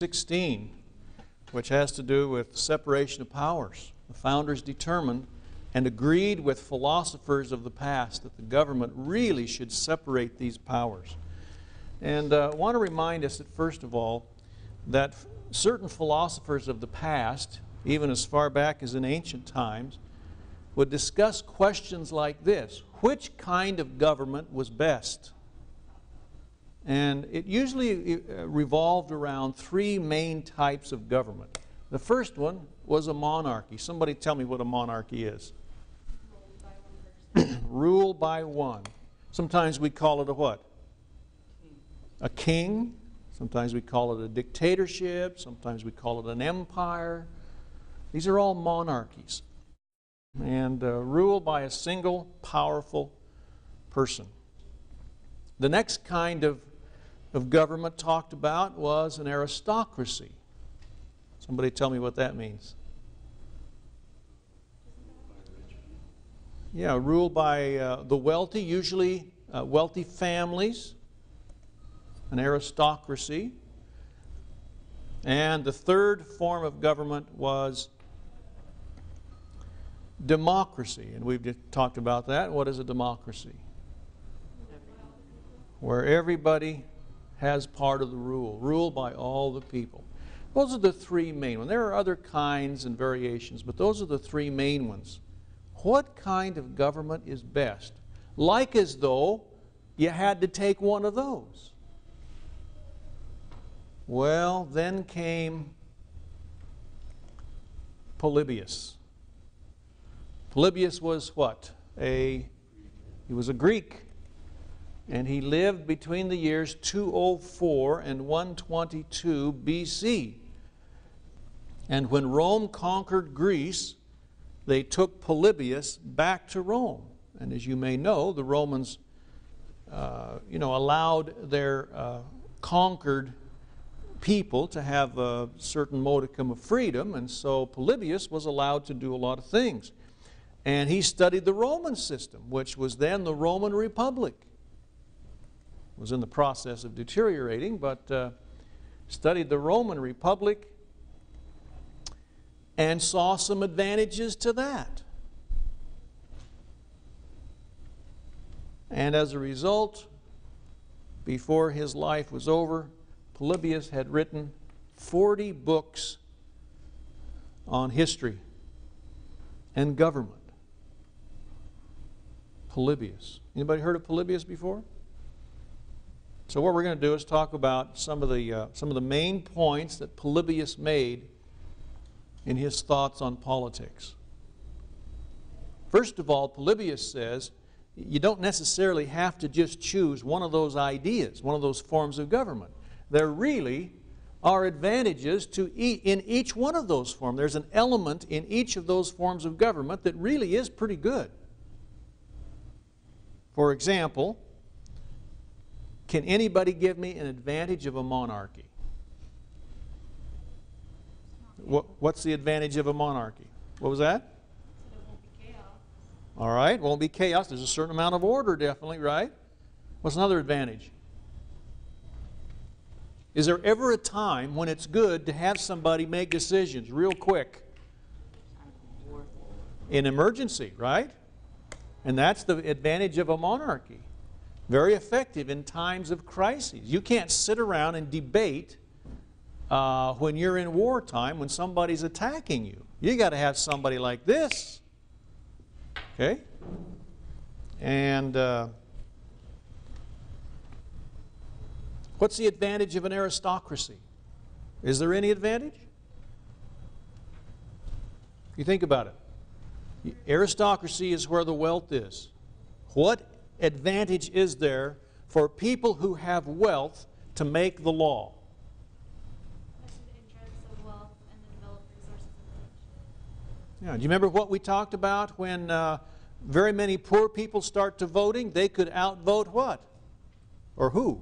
16, which has to do with separation of powers. The founders determined and agreed with philosophers of the past that the government really should separate these powers. And I want to remind us that, first of all, that certain philosophers of the past, even as far back as in ancient times, would discuss questions like this: which kind of government was best? And it usually revolved around three main types of government. The first one was a monarchy. Somebody tell me what a monarchy is. Rule by one. Sometimes we call it a what? A king. Sometimes we call it a dictatorship. Sometimes we call it an empire. These are all monarchies. And ruled by a single powerful person. The next kind of government talked about was an aristocracy. Somebody tell me what that means. Yeah, ruled by the wealthy, usually wealthy families, an aristocracy. And the third form of government was democracy. And we've talked about that. What is a democracy? Where everybody has part of the rule, ruled by all the people. Those are the three main ones. There are other kinds and variations, but those are the three main ones. What kind of government is best? Like as though you had to take one of those. Well, then came Polybius. Polybius was what? He was a Greek. And he lived between the years 204 and 122 BC. And when Rome conquered Greece, they took Polybius back to Rome. And as you may know, the Romans allowed their conquered people to have a certain modicum of freedom, and so Polybius was allowed to do a lot of things. And he studied the Roman system, which was then the Roman Republic. Was in the process of deteriorating, but studied the Roman Republic and saw some advantages to that. And as a result, before his life was over, Polybius had written 40 books on history and government. Polybius. Anybody heard of Polybius before? So what we're going to do is talk about some of the main points that Polybius made in his thoughts on politics. First of all, Polybius says you don't necessarily have to just choose one of those ideas, one of those forms of government. There really are advantages in each one of those forms. There's an element in each of those forms of government that really is pretty good. For example, can anybody give me an advantage of a monarchy? What's the advantage of a monarchy? What was that? It won't be chaos. All right, won't be chaos. There's a certain amount of order, definitely, right? What's another advantage? Is there ever a time when it's good to have somebody make decisions real quick? In emergency, right? And that's the advantage of a monarchy. Very effective in times of crises. You can't sit around and debate when you're in wartime, when somebody's attacking you. You got to have somebody like this. Okay? And what's the advantage of an aristocracy? Is there any advantage? You think about it. Aristocracy is where the wealth is. What advantage is there for people who have wealth to make the law? The interests of wealth and the developed resources of the nation. Yeah, do you remember what we talked about when very many poor people start to voting? They could outvote what? Or who?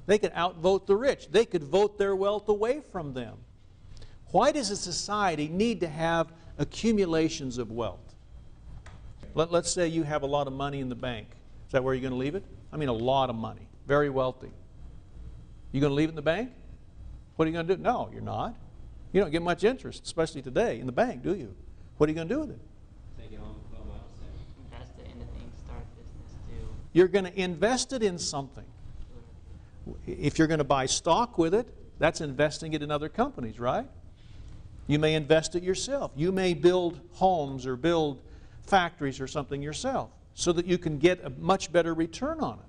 They could outvote the rich. They could vote their wealth away from them. Why does a society need to have accumulations of wealth? Let's say you have a lot of money in the bank. Is that where you're going to leave it? I mean a lot of money. Very wealthy. You going to leave it in the bank? What are you going to do? No, you're not. You don't get much interest, especially today, in the bank, do you? What are you going to do with it? Take it home, put them out, Invest it into things, start a business too. You're going to invest it in something. If you're going to buy stock with it, that's investing it in other companies, right? You may invest it yourself. You may build homes or build factories or something yourself so that you can get a much better return on it.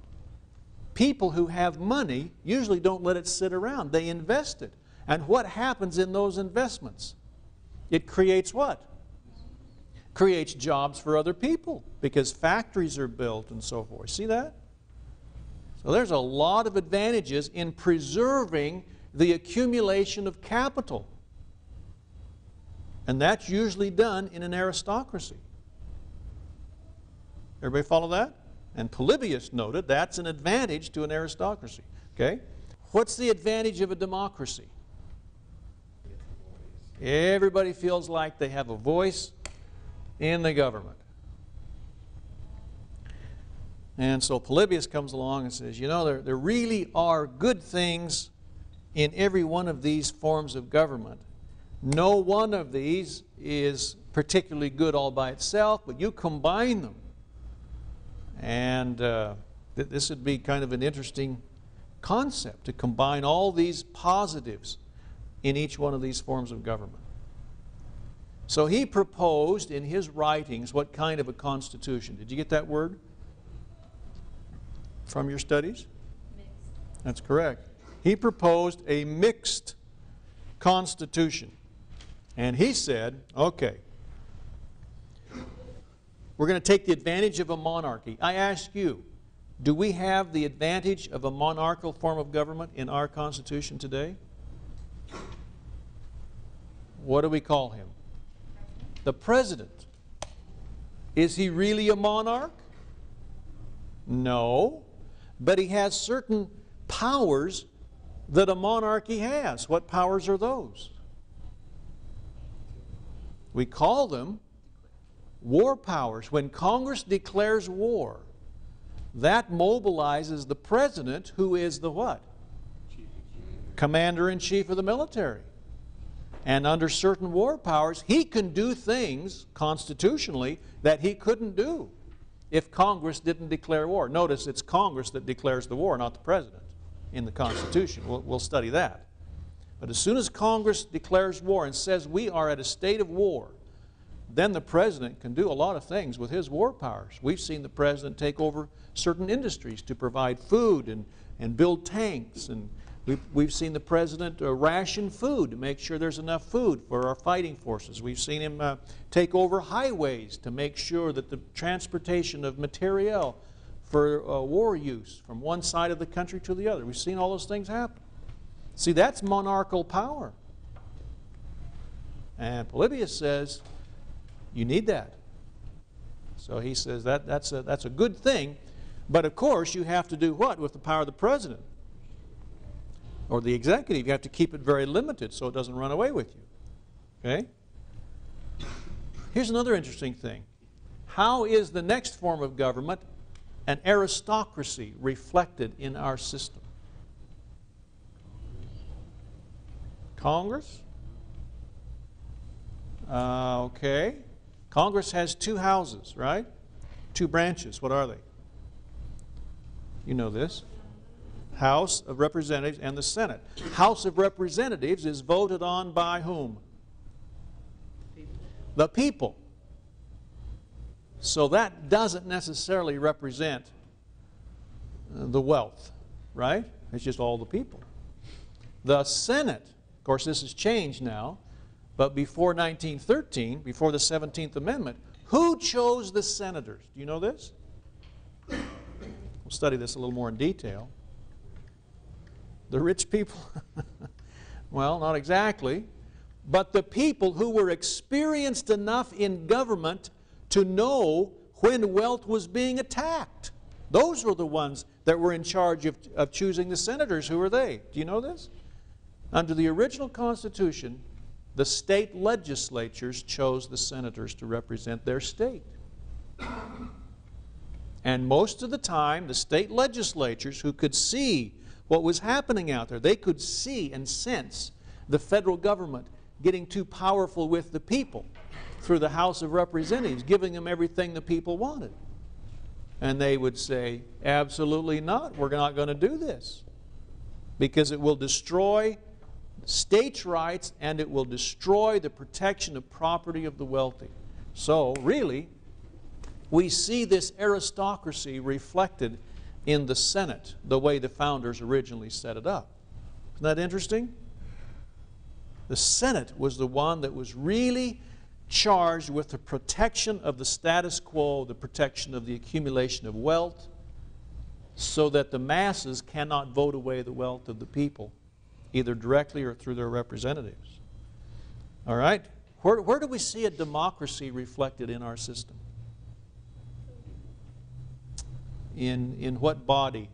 People who have money usually don't let it sit around. They invest it. And what happens in those investments? It creates what? Creates jobs for other people because factories are built and so forth. See that? So there's a lot of advantages in preserving the accumulation of capital. And that's usually done in an aristocracy. Everybody follow that? And Polybius noted that's an advantage to an aristocracy. Okay? What's the advantage of a democracy? Everybody feels like they have a voice in the government. And so Polybius comes along and says, you know, there really are good things in every one of these forms of government. No one of these is particularly good all by itself, but you combine them. And this would be kind of an interesting concept, to combine all these positives in each one of these forms of government. So he proposed in his writings what kind of a constitution? Did you get that word from your studies? Mixed. That's correct. He proposed a mixed constitution. And he said, okay, we're going to take the advantage of a monarchy. I ask you, do we have the advantage of a monarchical form of government in our Constitution today? What do we call him? The President. Is he really a monarch? No. But he has certain powers that a monarchy has. What powers are those? We call them war powers. When Congress declares war, that mobilizes the President, who is the what? Commander-in-Chief of the military. And under certain war powers, he can do things constitutionally that he couldn't do if Congress didn't declare war. Notice it's Congress that declares the war, not the President, in the Constitution. We'll study that. But as soon as Congress declares war and says we are at a state of war, then the President can do a lot of things with his war powers. We've seen the President take over certain industries to provide food and build tanks. And we've seen the President ration food to make sure there's enough food for our fighting forces. We've seen him take over highways to make sure that the transportation of materiel for war use from one side of the country to the other. We've seen all those things happen. See, that's monarchical power. And Polybius says, you need that. So he says that's a good thing. But of course, you have to do what with the power of the President? Or the executive? You have to keep it very limited so it doesn't run away with you. Okay? Here's another interesting thing. How is the next form of government, an aristocracy, reflected in our system? Congress? Okay. Congress has two houses, right? Two branches. What are they? You know this. House of Representatives and the Senate. House of Representatives is voted on by whom? The people. So that doesn't necessarily represent the wealth, right? It's just all the people. The Senate, of course this has changed now, but before 1913, before the 17th Amendment, who chose the senators? Do you know this? We'll study this a little more in detail. The rich people? Well, not exactly. But the people who were experienced enough in government to know when wealth was being attacked. Those were the ones that were in charge of choosing the senators. Who were they? Do you know this? Under the original Constitution, the state legislatures chose the senators to represent their state. And most of the time, the state legislatures, who could see what was happening out there. They could see and sense the federal government getting too powerful with the people through the House of Representatives, giving them everything the people wanted. And they would say, absolutely not, we're not going to do this, because it will destroy states' rights and it will destroy the protection of property of the wealthy. So, really, we see this aristocracy reflected in the Senate, the way the founders originally set it up. Isn't that interesting? The Senate was the one that was really charged with the protection of the status quo, the protection of the accumulation of wealth, so that the masses cannot vote away the wealth of the people, either directly or through their representatives. All right? Where do we see a democracy reflected in our system? In what body?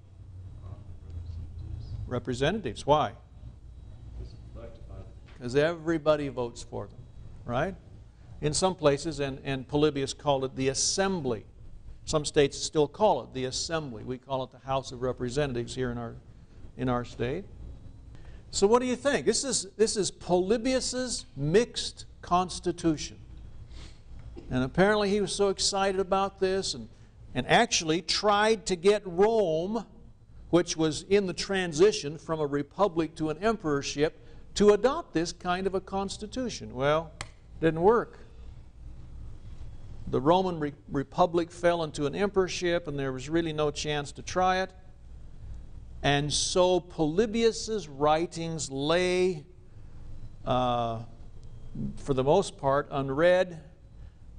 Representatives. Why? Because everybody votes for them, right? In some places, and Polybius called it the assembly. Some states still call it the assembly. We call it the House of Representatives here in our state. So what do you think? This is Polybius's mixed constitution. And apparently he was so excited about this and actually tried to get Rome, which was in the transition from a republic to an emperorship, to adopt this kind of a constitution. Well, didn't work. The Roman Republic fell into an emperorship, and there was really no chance to try it. And so Polybius's writings lay, for the most part, unread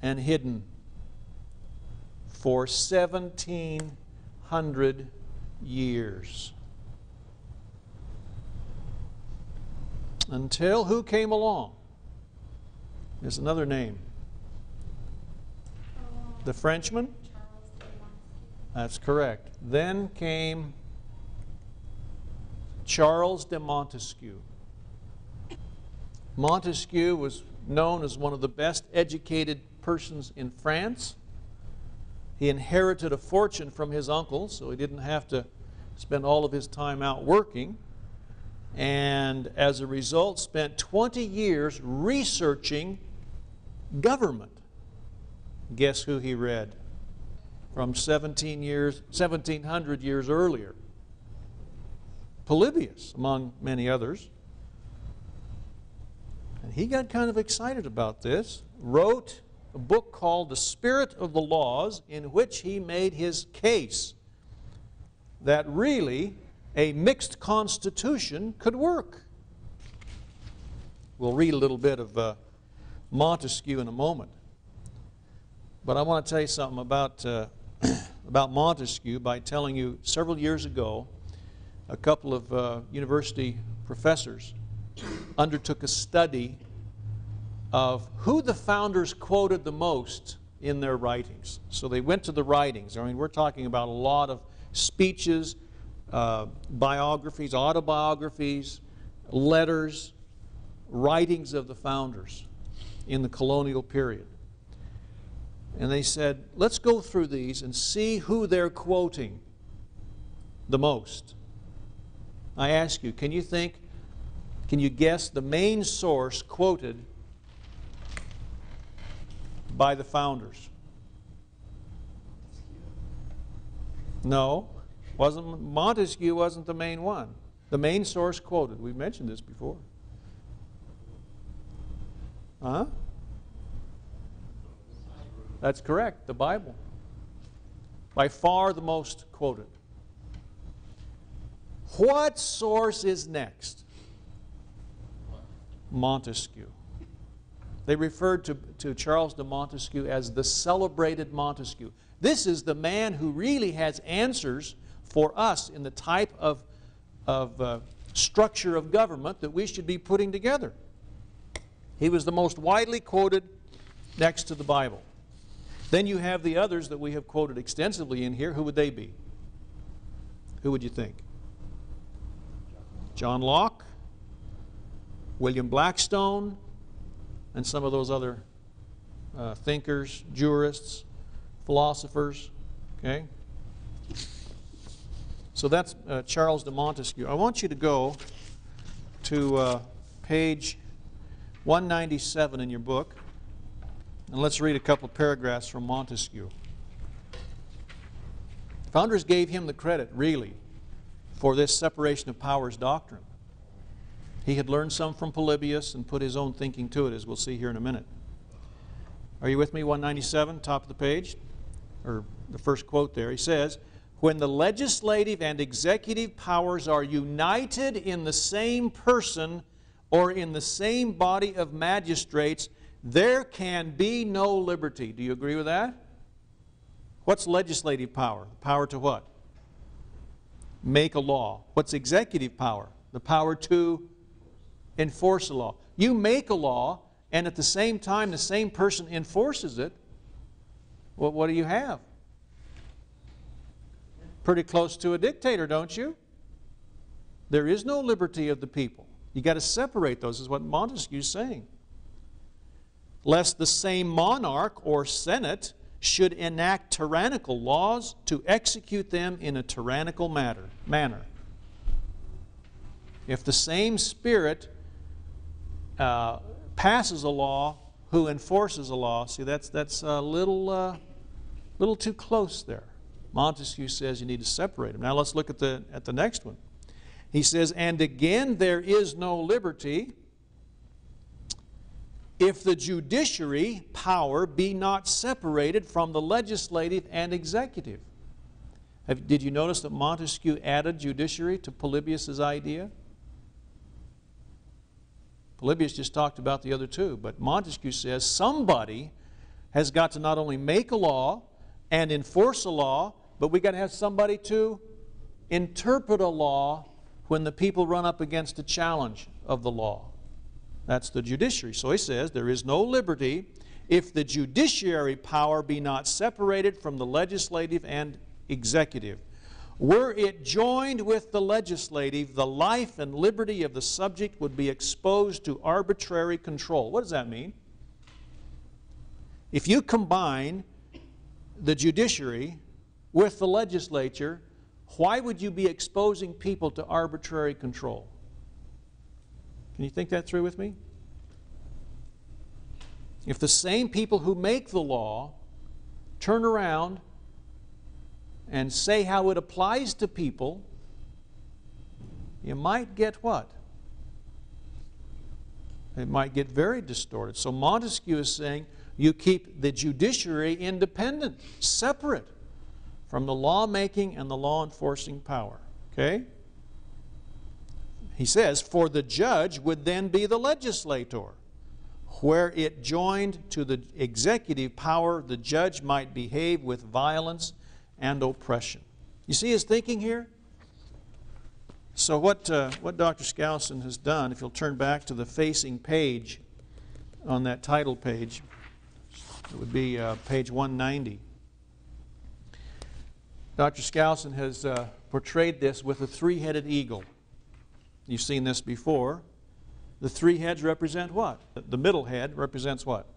and hidden for 1,700 years. Until who came along? There's another name. The Frenchman? Charles de Montesquieu. That's correct. Then came Charles de Montesquieu. Montesquieu was known as one of the best educated persons in France. He inherited a fortune from his uncle, so he didn't have to spend all of his time out working. And as a result, spent 20 years researching government. Guess who he read? From 1700 years earlier. Polybius, among many others. And he got kind of excited about this, wrote a book called The Spirit of the Laws, in which he made his case that really a mixed constitution could work. We'll read a little bit of Montesquieu in a moment. But I want to tell you something about Montesquieu by telling you several years ago, a couple of university professors undertook a study of who the founders quoted the most in their writings. So they went to the writings. I mean, we're talking about a lot of speeches, biographies, autobiographies, letters, writings of the founders in the colonial period. And they said, let's go through these and see who they're quoting the most. I ask you, can you guess the main source quoted by the founders? No, Montesquieu wasn't the main one. The main source quoted. We've mentioned this before. Huh? That's correct, the Bible. By far the most quoted. What source is next? Montesquieu. They referred to Charles de Montesquieu as the celebrated Montesquieu. This is the man who really has answers for us in the type of structure of government that we should be putting together. He was the most widely quoted next to the Bible. Then you have the others that we have quoted extensively in here. Who would they be? Who would you think? John Locke, William Blackstone, and some of those other thinkers, jurists, philosophers. Okay? So that's Charles de Montesquieu. I want you to go to page 197 in your book, and let's read a couple of paragraphs from Montesquieu. Founders gave him the credit, really, for this separation of powers doctrine. He had learned some from Polybius and put his own thinking to it, as we'll see here in a minute. Are you with me? 197, top of the page, or the first quote there. He says, "When the legislative and executive powers are united in the same person or in the same body of magistrates, there can be no liberty." Do you agree with that? What's legislative power? Power to what? Make a law. What's executive power? The power to enforce a law. You make a law, and at the same time the same person enforces it. Well, what do you have? Pretty close to a dictator, don't you? There is no liberty of the people. You got to separate those, is what Montesquieu's saying. Lest the same monarch or senate should enact tyrannical laws to execute them in a tyrannical manner. If the same spirit passes a law, who enforces a law, see, that's a little too close there. Montesquieu says you need to separate them. Now let's look at the next one. He says, "And again there is no liberty if the judiciary power be not separated from the legislative and executive." Did you notice that Montesquieu added judiciary to Polybius' idea? Polybius just talked about the other two, but Montesquieu says somebody has got to not only make a law and enforce a law, but we got to have somebody to interpret a law when the people run up against a challenge of the law. That's the judiciary. So he says there is no liberty if the judiciary power be not separated from the legislative and executive. Were it joined with the legislative, the life and liberty of the subject would be exposed to arbitrary control. What does that mean? If you combine the judiciary with the legislature, why would you be exposing people to arbitrary control? Can you think that through with me? If the same people who make the law turn around and say how it applies to people, you might get what? It might get very distorted. So Montesquieu is saying you keep the judiciary independent, separate from the lawmaking and the law enforcing power. Okay? He says, "For the judge would then be the legislator. Where it joined to the executive power, the judge might behave with violence and oppression." You see his thinking here? So what Dr. Skousen has done, if you'll turn back to the facing page on that title page, it would be page 190. Dr. Skousen has portrayed this with a three-headed eagle. You've seen this before. The three heads represent what? The middle head represents what?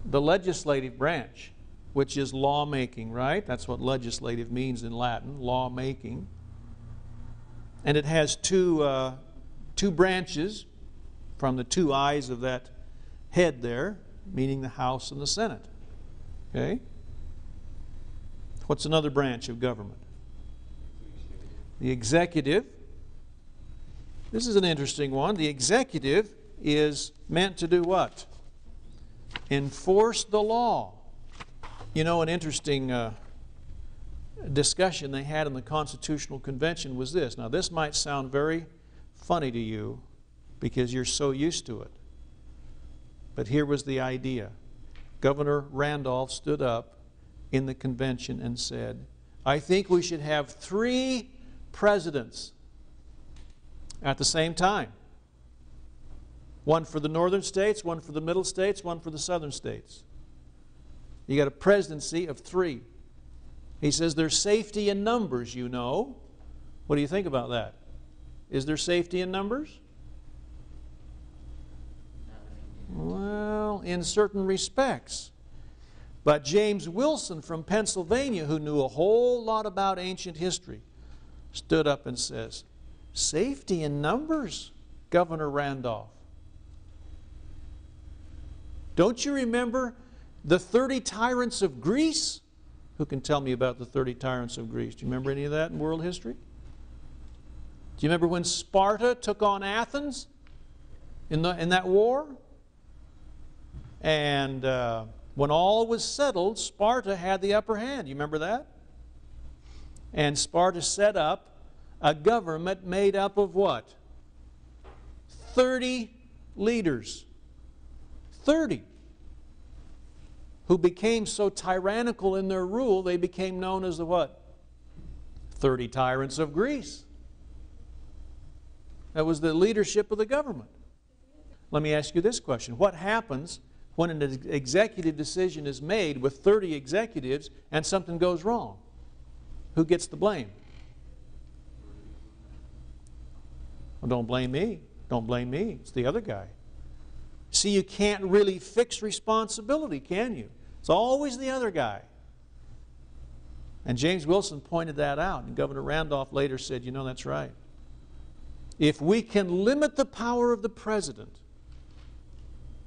The legislative branch, which is lawmaking, right? That's what legislative means in Latin, lawmaking. And it has two branches from the two eyes of that head there, meaning the House and the Senate. Okay? What's another branch of government? The executive. This is an interesting one. The executive is meant to do what? Enforce the law. You know, an interesting discussion they had in the Constitutional Convention was this. Now, this might sound very funny to you because you're so used to it. But here was the idea. Governor Randolph stood up in the convention and said, "I think we should have 3 presidents at the same time. One for the northern states, one for the middle states, one for the southern states. You got a presidency of 3. He says there's safety in numbers, you know. What do you think about that? Is there safety in numbers? Well, in certain respects. But James Wilson from Pennsylvania, who knew a whole lot about ancient history, stood up and says, safety in numbers, Governor Randolph. Don't you remember the 30 tyrants of Greece? Who can tell me about the 30 tyrants of Greece? Do you remember any of that in world history? Do you remember when Sparta took on Athens in that war? And when all was settled, Sparta had the upper hand. You remember that? And Sparta set up a government made up of what? 30 leaders. 30. Who became so tyrannical in their rule, they became known as the what? 30 tyrants of Greece. That was the leadership of the government. Let me ask you this question. What happens when an executive decision is made with 30 executives and something goes wrong? Who gets the blame? Well, don't blame me. Don't blame me. It's the other guy. See, you can't really fix responsibility, can you? It's always the other guy. And James Wilson pointed that out, and Governor Randolph later said, you know, that's right. If we can limit the power of the president,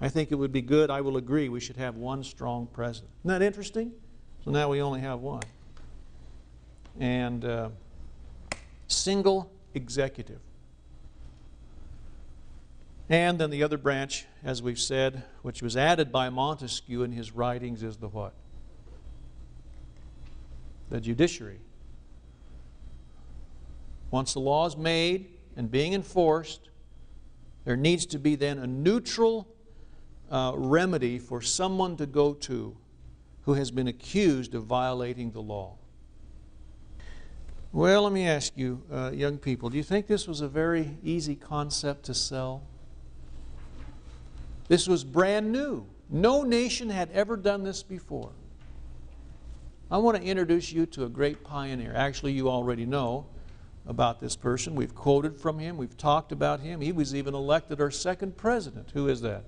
I think it would be good, I will agree, we should have one strong president. Isn't that interesting? So now we only have one. And single executive. And then the other branch, as we've said, which was added by Montesquieu in his writings, is the what? The judiciary. Once the law is made and being enforced, there needs to be then a neutral remedy for someone to go to who has been accused of violating the law. Well, let me ask you, young people, do you think this was a very easy concept to sell? This was brand new. No nation had ever done this before. I want to introduce you to a great pioneer. Actually, you already know about this person. We've quoted from him. We've talked about him. He was even elected our second president. Who is that?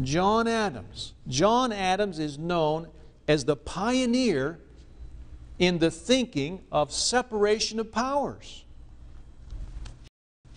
John Adams. John Adams is known as the pioneer in the thinking of separation of powers.